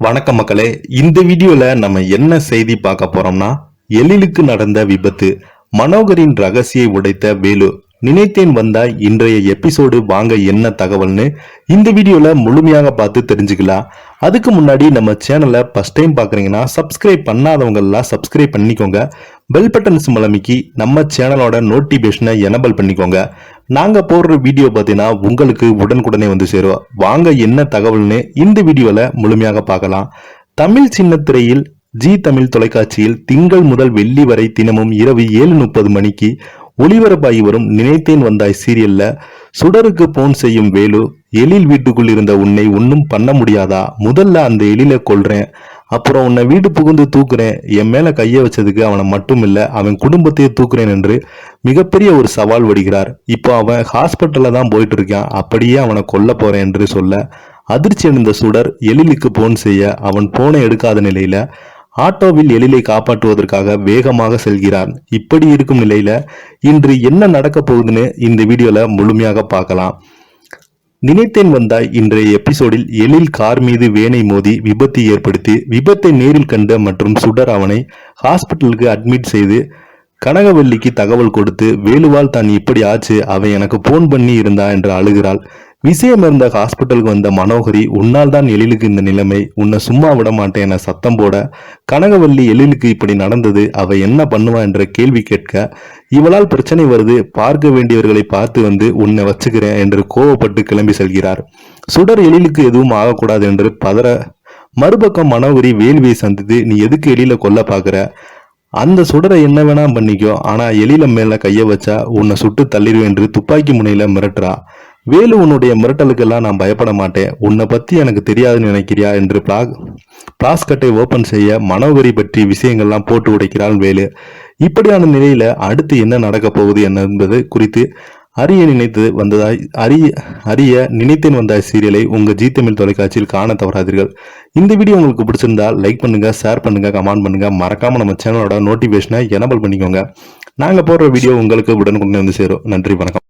வணக்கம் மக்களே. இந்த வீடியோல நம்ம என்ன செய்தி பார்க்க போறோம்னா, எழிலுக்கு நடந்த விபத்து, மனோகரின் ரகசியை உடைத்த வேலு, நினைத்தேன் வந்தாய். இன்றைய எபிசோடு வாங்க என்ன தகவல்னு இந்த வீடியோல முழுமையாக பார்த்து தெரிஞ்சுக்கலாம். அதுக்கு முன்னாடி நம்ம சேனலை ஃபர்ஸ்ட் டைம் பாக்குறீங்கன்னா சப்ஸ்கிரைப் பண்ணாதவங்க எல்லாம் சப்ஸ்கிரைப் பண்ணிக்கோங்க. பெல் பட்டன் சிம்பல் அமைக்கி நம்ம சேனலோட நோட்டிபிகேஷனை எனபிள் பண்ணிக்கோங்க. நாங்க போடுற வீடியோ பார்த்தீங்கன்னா உங்களுக்கு உடனுக்குடனே வந்து சேரும். வாங்க என்ன தகவல்னு இந்த வீடியோல முழுமையாக பார்க்கலாம். தமிழ் சின்னத்திரையில் ஜி தமிழ் தொலைக்காட்சியில் திங்கள் முதல் வெள்ளி வரை தினமும் இரவு 7:30 மணிக்கு ஒளிபரப்பாகி வரும் நினைத்தேன் வந்தாய் சீரியல்ல சுடருக்கு போன் செய்யும் வேலு, எழில் வீட்டுக்குள் இருந்த உன்னை ஒன்னும் பண்ண முடியாதா, முதல்ல அந்த எழில கொல்றேன், அப்புறம் உன்னை வீடு புகுந்து தூக்குறேன், என் மேல கைய வச்சதுக்கு அவனை மட்டும் இல்ல அவன் குடும்பத்தையே தூக்குறேன் என்று மிகப்பெரிய ஒரு சவால் விடுகிறார். இப்போ அவன் ஹாஸ்பிட்டல்ல தான் போயிட்டு இருக்கான், அப்படியே அவனை கொல்ல போறேன் என்று சொல்ல அதிர்ச்சி அடைந்த சுடர் எழிலுக்கு போன் செய்ய அவன் போனை எடுக்காத நிலையில ஆட்டோவில் எழிலை காப்பாற்றுவதற்காக வேகமாக செல்கிறான். இப்படி இருக்கும் நிலையில இன்று என்ன நடக்க போகுதுன்னு இந்த வீடியோல முழுமையாக பார்க்கலாம். நினைத்தேன் வந்தாய் இன்றைய எபிசோடில் எழில் கார் மீது வேனை மோதி விபத்து ஏற்படுத்தி விபத்தை நேரில் கண்ட மற்றும் சுடர் அவனை ஹாஸ்பிட்டலுக்கு அட்மிட் செய்து கனகவல்லிக்கு தகவல் கொடுத்து வேலுவால் தான் இப்படி ஆச்சு, அவன் எனக்கு போன் பண்ணி இருந்தா என்று அழுகிறாள். விஷயம் இருந்த ஹாஸ்பிட்டலுக்கு வந்த மனோகரி, உன்னால் தான் எழிலுக்கு இந்த நிலைமை, உன்னை சும்மா விட மாட்டேன் என சத்தம் போட கனகவல்லி எழிலுக்கு இப்படி நடந்தது, அவ என்ன பண்ணுவா என்ற கேள்வி கேட்க இவளால் பிரச்சனை வருது, பார்க்க வேண்டியவர்களை பார்த்து வந்து உன்னை வச்சுக்கிறேன் என்று கோவப்பட்டு கிளம்பி செல்கிறார். சுடர் எழிலுக்கு எதுவும் ஆகக்கூடாது என்று பதற மறுபக்கம் மனோகரி வேல்வியை சந்தித்து, நீ எதுக்கு எழில கொல்ல பாக்குற, அந்த சுடரை என்ன வேணா பண்ணிக்கோ, ஆனா எழில மேல கைய வச்சா உன்னை சுட்டு தள்ளிடுவேன் என்று துப்பாக்கி முனையில மிரட்டுறா. வேலு, உன்னுடைய மிரட்டலுக்கெல்லாம் நான் பயப்பட மாட்டேன், உன்னை பத்தி எனக்கு தெரியாதுன்னு நினைக்கிறியா என்று பிளாஸ்கட்டை ஓபன் செய்ய மனோகரி பற்றி விஷயங்கள்லாம் போட்டு உடைக்கிறாள் வேலு. இப்படியான நிலையில அடுத்து என்ன நடக்க போகுது என்பது குறித்து அறிய நினைத்தேன் வந்தாய் சீரியலை உங்க ஜி தமிழ் தொலைக்காட்சியில் காண தவறாதீர்கள். இந்த வீடியோ உங்களுக்கு பிடிச்சிருந்தா லைக் பண்ணுங்க, ஷேர் பண்ணுங்க, கமெண்ட் பண்ணுங்க. மறக்காம நம்ம சேனலோட நோட்டிபிகேஷனை எனபிள் பண்ணிக்கோங்க. நாங்க போடுற வீடியோ உங்களுக்கு உடனுக்குடனே வந்து சேரும். நன்றி, வணக்கம்.